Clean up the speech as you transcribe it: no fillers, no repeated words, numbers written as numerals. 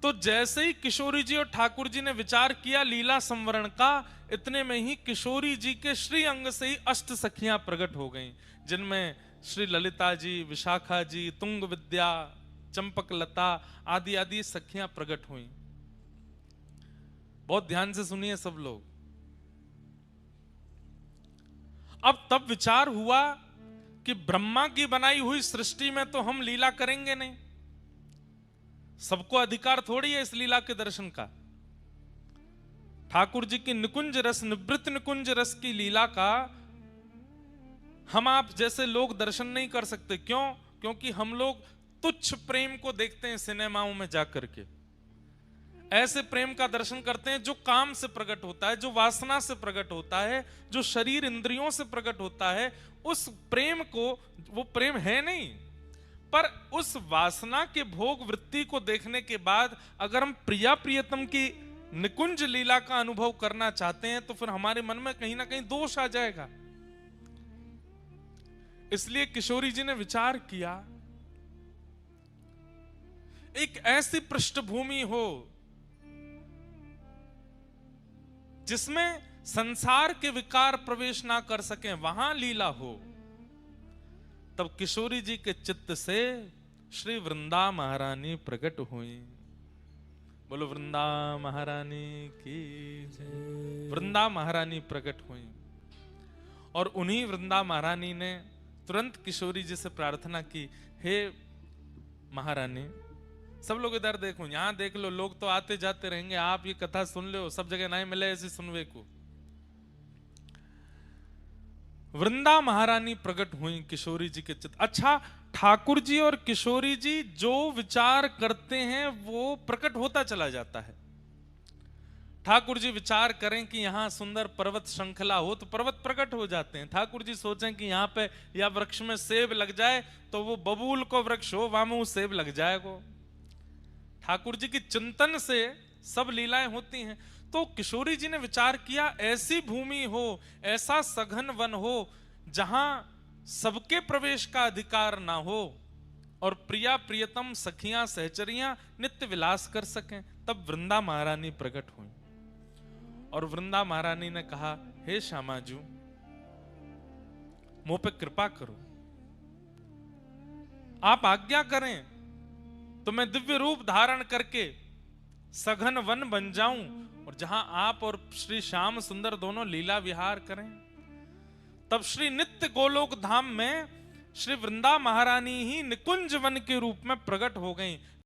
तो जैसे ही किशोरी जी और ठाकुर जी ने विचार किया लीला संवरण का, इतने में ही किशोरी जी के श्री अंग से ही अष्ट सखियां प्रकट हो गईं, जिनमें श्री ललिता जी, विशाखा जी, तुंग विद्या, चंपक लता आदि आदि सखियां प्रकट हुई। बहुत ध्यान से सुनिए सब लोग। अब तब विचार हुआ कि ब्रह्मा की बनाई हुई सृष्टि में तो हम लीला करेंगे नहीं, सबको अधिकार थोड़ी है इस लीला के दर्शन का। ठाकुर जी की निकुंज रस, निवृत्त निकुंज रस की लीला का हम आप जैसे लोग दर्शन नहीं कर सकते। क्यों? क्योंकि हम लोग तुच्छ प्रेम को देखते हैं सिनेमाओं में जाकर के। ऐसे प्रेम का दर्शन करते हैं जो काम से प्रकट होता है, जो वासना से प्रकट होता है, जो शरीर इंद्रियों से प्रकट होता है। उस प्रेम को, वो प्रेम है नहीं, पर उस वासना के भोग वृत्ति को देखने के बाद अगर हम प्रिया प्रियतम की निकुंज लीला का अनुभव करना चाहते हैं तो फिर हमारे मन में कहीं ना कहीं दोष आ जाएगा। इसलिए किशोरी जी ने विचार किया, एक ऐसी पृष्ठभूमि हो जिसमें संसार के विकार प्रवेश ना कर सकें, वहां लीला हो। तब किशोरी जी के चित्त से श्री वृंदा महारानी प्रकट हुई। बोलो वृंदा महारानी की जय। वृंदा महारानी प्रकट हुई और उन्हीं वृंदा महारानी ने तुरंत किशोरी जी से प्रार्थना की, हे महारानी, सब लोग इधर देखो, यहां देख लो, लोग तो आते जाते रहेंगे, आप ये कथा सुन लो, सब जगह नहीं मिले ऐसे सुनवे को। वृंदा महारानी प्रकट हुई किशोरी जी के चित्त। अच्छा, ठाकुर जी और किशोरी जी जो विचार करते हैं वो प्रकट होता चला जाता है। ठाकुर जी विचार करें कि यहां सुंदर पर्वत श्रृंखला हो तो पर्वत प्रकट हो जाते हैं। ठाकुर जी सोचें कि यहां पे या वृक्ष में सेब लग जाए तो वो बबूल को वृक्ष हो, वहां में सेब लग जाएगा। ठाकुर जी की चिंतन से सब लीलाएं होती हैं। तो किशोरी जी ने विचार किया, ऐसी भूमि हो, ऐसा सघन वन हो जहां सबके प्रवेश का अधिकार ना हो और प्रिया प्रियतम सखियां सहचरियां नित्य विलास कर सकें। तब वृंदा महारानी प्रकट हुई और वृंदा महारानी ने कहा, हे श्यामाजू, मुझ पे कृपा करो, आप आज्ञा करें तो मैं दिव्य रूप धारण करके सघन वन बन जाऊं और जहां आप और श्री श्याम सुंदर दोनों लीला विहार करें। तब श्री नित्य गोलोक धाम में श्री वृंदा महारानी ही निकुंज वन के रूप में प्रकट हो गई।